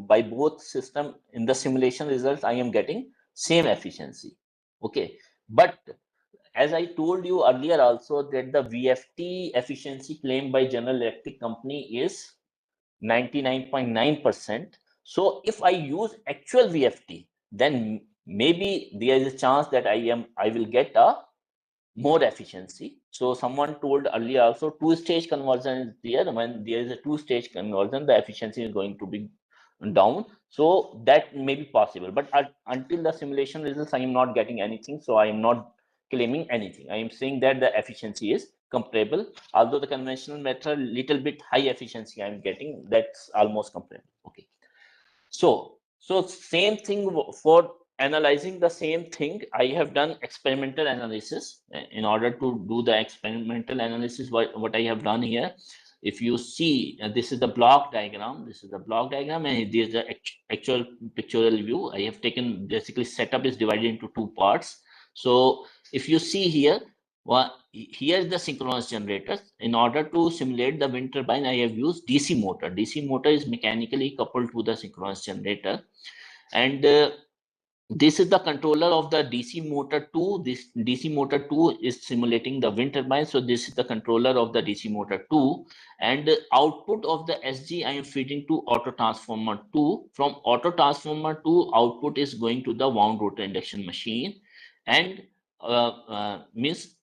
by both system in the simulation results I am getting same efficiency. Okay, but as I told you earlier also that the VFT efficiency claimed by General Electric company is 99.9%. So if I use actual VFT, then maybe there is a chance that I will get a more efficiency. So someone told earlier also two-stage conversion is there. When there is a two-stage conversion, the efficiency is going to be down. So that may be possible. But until the simulation results, I am not getting anything. So I am not claiming anything. I am saying that the efficiency is comparable. Although the conventional method little bit high efficiency I am getting, that's almost comparable. Okay. So same thing for analyzing the same thing. I have done experimental analysis. In order to do the experimental analysis, what I have done here, if you see, this is the block diagram. This is the block diagram, and this is the actual pictorial view. I have taken, basically setup is divided into two parts. So if you see here, here is the synchronous generator. In order to simulate the wind turbine, I have used DC motor. DC motor is mechanically coupled to the synchronous generator, and this is the controller of the DC motor 2. This DC motor 2 is simulating the wind turbine. So this is the controller of the DC motor 2, and output of the SG I am feeding to auto transformer 2. From auto transformer 2, output is going to the wound rotor induction machine, and means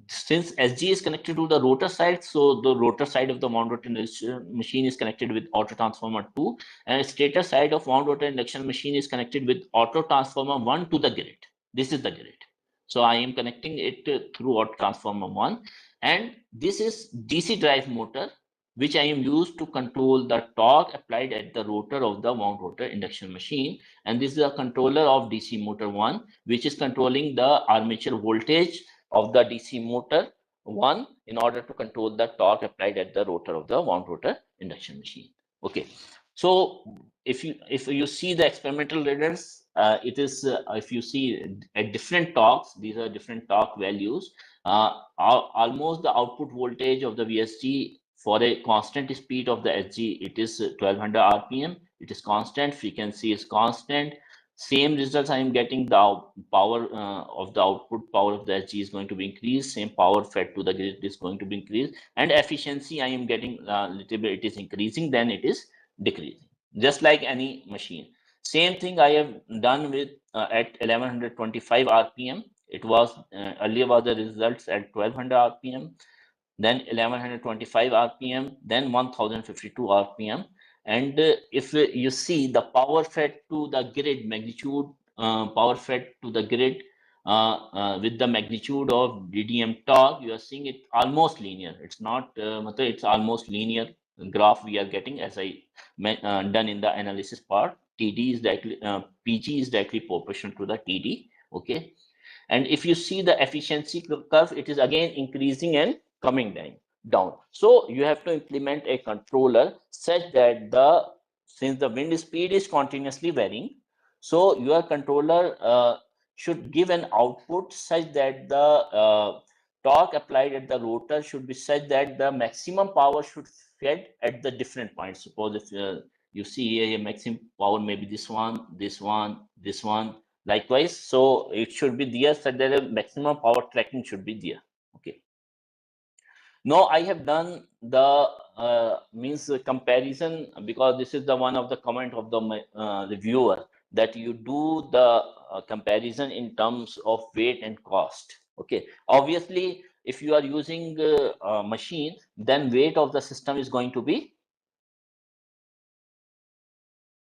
since SG is connected to the rotor side, so the rotor side of the wound rotor induction machine is connected with auto transformer 2, and stator side of wound rotor induction machine is connected with auto transformer 1 to the grid. This is the grid. So I am connecting it through auto transformer 1, and this is DC drive motor, which I am used to control the torque applied at the rotor of the wound rotor induction machine. And this is a controller of DC motor 1, which is controlling the armature voltage of the DC motor 1 in order to control the torque applied at the rotor of the wound rotor induction machine. Okay, so if you see the experimental results, it is if you see at different torques, these are different torque values. Almost the output voltage of the VSG for a constant speed of the SG, it is 1200 RPM. It is constant, frequency is constant. Same results I am getting, the power of the output power of the SG is going to be increased. Same power fed to the grid is going to be increased, and efficiency I am getting little bit, it is increasing, then it is decreasing, just like any machine. Same thing I have done with at 1125 RPM. It was earlier was the results at 1200 RPM, then 1125 RPM, then 1052 RPM. And if you see the power fed to the grid magnitude, power fed to the grid with the magnitude of DDM torque, you are seeing it almost linear. It's not, it's almost linear graph we are getting, as I done in the analysis part. TD is directly, PG is directly proportional to the TD. Okay. And if you see the efficiency curve, it is again increasing and coming down. So you have to implement a controller such that since the wind speed is continuously varying, so your controller should give an output such that the torque applied at the rotor should be such that the maximum power should fed at the different points. Suppose if you see a maximum power, maybe this one, this one, this one, likewise. So it should be there such that the maximum power tracking should be there. Okay. Now I have done the means comparison, because this is the one of the comment of the viewer, that you do the comparison in terms of weight and cost. Okay. Obviously, if you are using a machine, then weight of the system is going to be,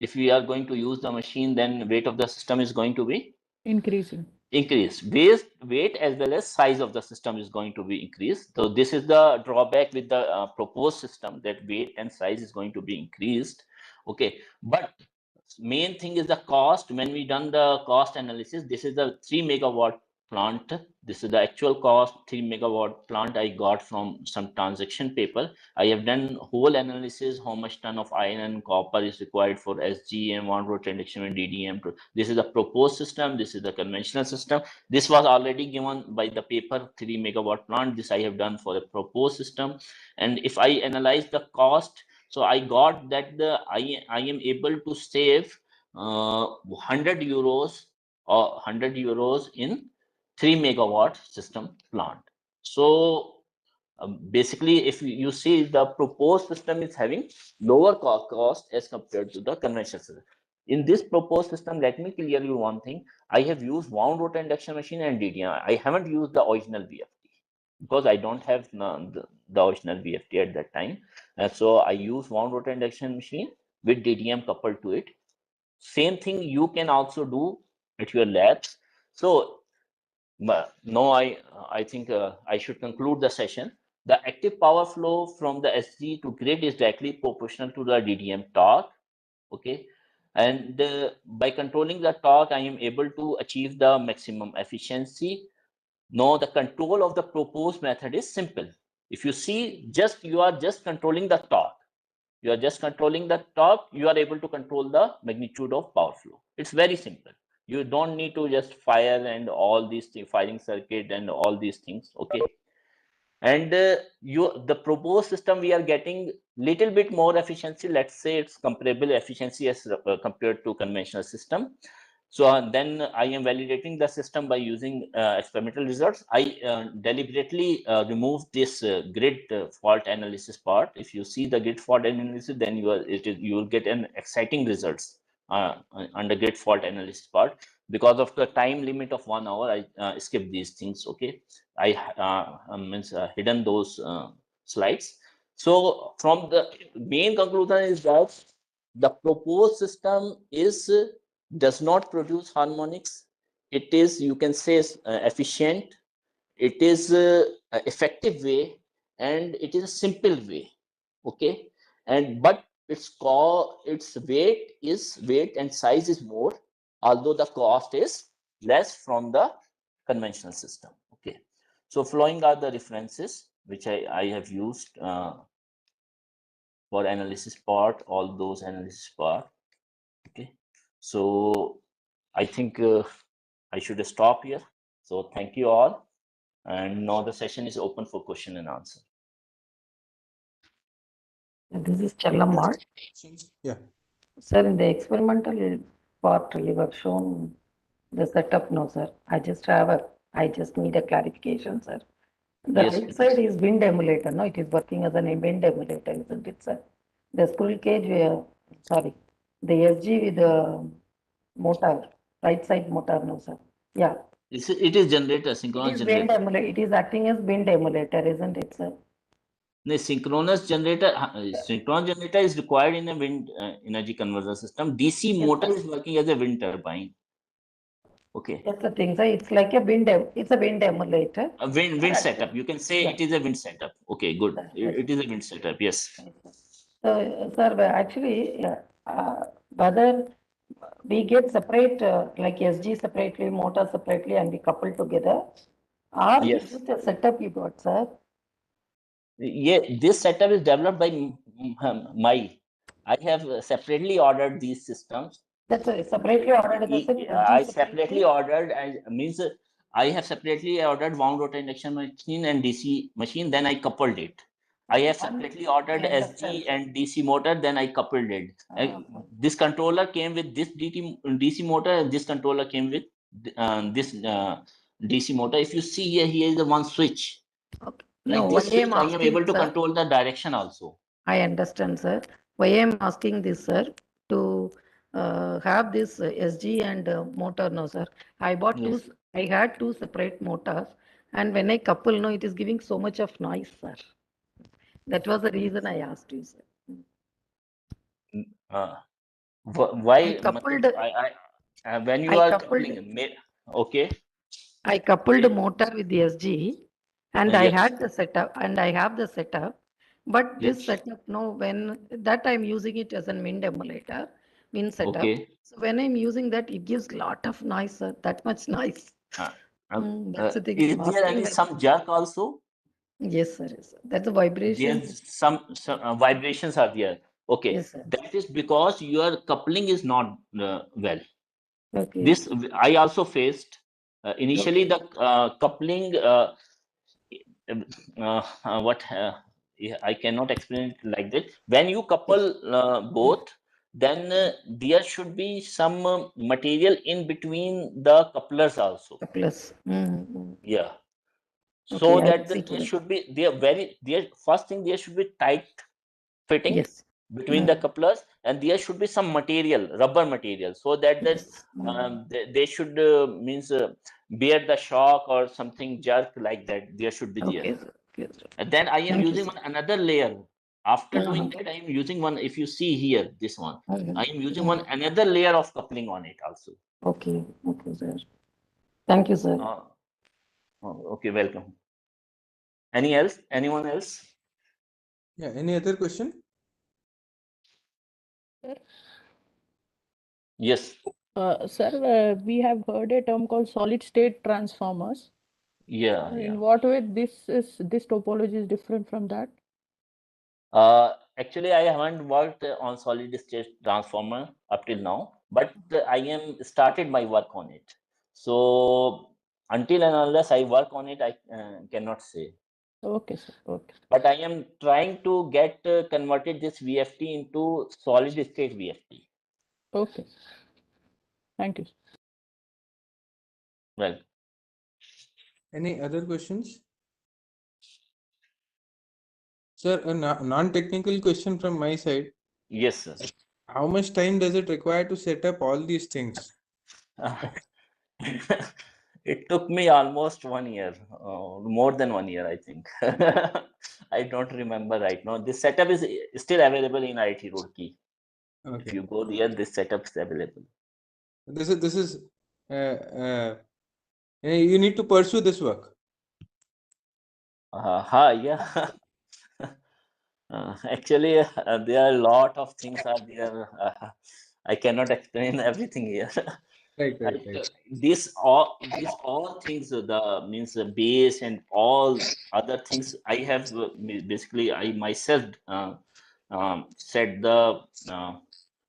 if we are going to use the machine, then weight of the system is going to be increasing. Increase weight as well as size of the system is going to be increased. So this is the drawback with the proposed system, that weight and size is going to be increased. Okay, but main thing is the cost. When we done the cost analysis, this is the 3 megawatt plant. This is the actual cost, 3 megawatt plant I got from some transaction paper. I have done whole analysis, how much ton of iron and copper is required for SG and wound rotor induction and DDM. This is the proposed system. This is the conventional system. This was already given by the paper, 3 megawatt plant. This I have done for the proposed system. And if I analyze the cost, so I got that I am able to save 100 euros or 100 euros in 3 megawatt system plant. So basically, if you see, the proposed system is having lower cost as compared to the conventional system. In this proposed system, let me clear you one thing. I have used wound rotor induction machine and DDM. I haven't used the original VFD because I don't have the original VFD at that time. So I use wound rotor induction machine with DDM coupled to it. Same thing you can also do at your labs. So no, I think I should conclude the session. The active power flow from the SG to grid is directly proportional to the DDM torque. Okay, and by controlling the torque, I am able to achieve the maximum efficiency. Now, the control of the proposed method is simple. If you see, you are just controlling the torque. You are just controlling the torque. You are able to control the magnitude of power flow. It's very simple. You don't need to just fire and all these things, firing circuit and all these things. Okay. And the proposed system, we are getting little bit more efficiency. Let's say it's comparable efficiency as compared to conventional system. So then I am validating the system by using experimental results. I deliberately remove this grid fault analysis part. If you see the grid fault analysis, then you will get an exciting results under grid fault analysis part. Because of the time limit of 1 hour, I skip these things. Okay, I hidden those slides. So from the main conclusion is that the proposed system is does not produce harmonics. It is, you can say, efficient. It is effective way, and it is a simple way. Okay, and but its weight and size is more, although the cost is less from the conventional system. Okay, so following are the references which I have used for analysis part, all those analysis part. Okay, so I think I should stop here. So thank you all, and now the session is open for question and answer. This is Chellamma. Yeah. Sir, in the experimental part, you have shown the setup. No, sir. I just need a clarification, sir. The Yes, right side is wind emulator. No, it is working as a wind emulator, isn't it, sir? The squirrel cage, sorry, the SG with the motor, right side motor, no, sir. Yeah. it is generator, It synchronous is wind generator. emulator. It is acting as wind emulator, isn't it, sir? The synchronous generator, is required in a wind energy conversion system. DC motor is working as a wind turbine. Okay. That's the thing, sir. It's like it's a wind emulator. A wind setup. You can say Yeah. it is a wind setup. Okay, good. It is a wind setup. Yes. So, sir, actually, whether we get separate, like SG separately, motor separately, and we couple together, or Yes. is it a setup you got, sir? Yeah, this setup is developed by my. I have separately ordered these systems. That's separately ordered. I separately ordered, and means I have separately ordered wound rotor induction machine and DC machine. Then I coupled it. I have separately ordered SG and DC motor. Then I coupled it. This controller came with this DC motor, and this controller came with this DC motor. If you see here is the one switch. Okay. Like No, this switch, I am asking, able to sir, control the direction also. I understand, sir. Why I am asking this, sir, to have this SG and motor, no, sir. I had two separate motors, and when I couple, no, it is giving so much of noise, sir. That was the reason I asked you, sir. Why? I coupled. When you are coupling, okay. I coupled motor with the SG, and I Yes. had the setup, and I have the setup. But this Yes. setup, no, when that I'm using it as a wind emulator, wind setup. Okay. So when I'm using that, it gives lot of noise, sir, that much noise. That's the thing. Is there any some jerk also? Yes, sir. Yes, sir. That's the vibration. There's some vibrations are there. Okay. Yes, sir. That is because your coupling is not well. Okay. This I also faced. Initially, the coupling. What I cannot explain it like this. When you couple both, then there should be some material in between the couplers also. Couplers. Yeah. Okay, So that there should be first thing, there should be tight fitting. Yes. Between the couplers, and there should be some material, rubber material, so that they should bear the shock or something jerk like that. There should be there. And then I am using another layer. After doing that, I am using one. If you see here, this one, I am using another layer of coupling on it also. Okay, sir. Thank you, sir. Okay, welcome. Anyone else? Yeah, any other question? Yes. Sir, we have heard a term called solid state transformers. Yeah, In yeah. what way this topology is different from that? Actually, I haven't worked on solid state transformer up till now, but I am started my work on it. So until and unless I work on it, I cannot say. Okay, sir. Okay. But I am trying to get converted this VFT into solid state VFT. Okay. Thank you. Well, Any other questions? Sir, a non-technical question from my side. yes, sir. How much time does it require to set up all these things? It took me almost 1 year, more than 1 year, I think. I don't remember right now. This setup is still available in IT Roorkee. If Okay. you go there, this setup is available. This is you need to pursue this work. Yeah. Actually, there are a lot of things are there. I cannot explain everything here. Right, right, Like, right. these all things, the means the base and all other things. I have basically I myself set the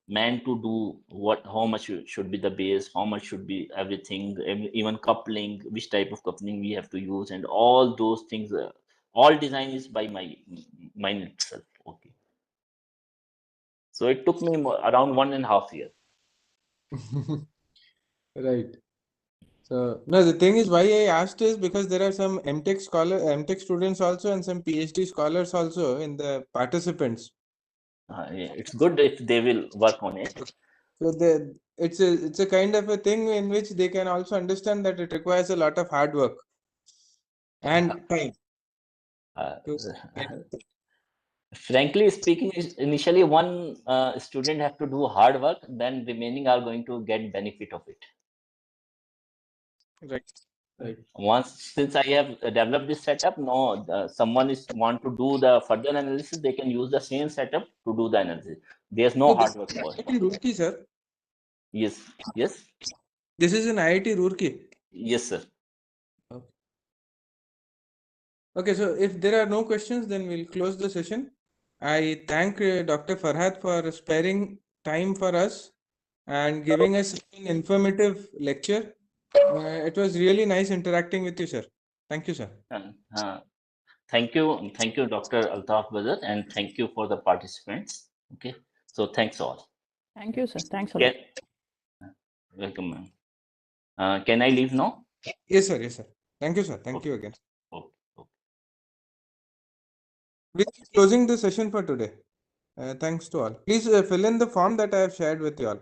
man to do what, how much should be the base, how much should be everything, even coupling, which type of coupling we have to use, and all those things. All design is by my mind itself. Okay, so it took me around 1.5 years. Right. So no, the thing is why I asked is because there are some MTech students also and some PhD scholars also in the participants. It's good if they will work on it. So it's a kind of a thing in which they can also understand that it requires a lot of hard work and time Uh, to get it. Frankly speaking, initially one student have to do hard work, then remaining are going to get benefit of it. Right. Right. Once, since I have developed this setup, no, someone is want to do the further analysis, they can use the same setup to do the analysis. There's no So this hard is work for it. IIT Roorkee, sir. Yes, yes, This is in IIT Roorkee. yes, sir. Okay. Okay, so if there are no questions, then we'll close the session. I thank Dr. Farhad for sparing time for us and giving us an informative lecture. It was really nice interacting with you, sir. Thank you, sir. Uh, thank you, Dr. Altaf Badr, and thank you for the participants. Okay, so thanks all. Thank you, sir. Thanks a Can, lot. welcome, ma'am. Can I leave now? Yes, sir. Yes, sir. Thank you, sir. Thank Okay. you again. Okay. Okay. We're closing the session for today. Thanks to all. Please fill in the form that I have shared with you all.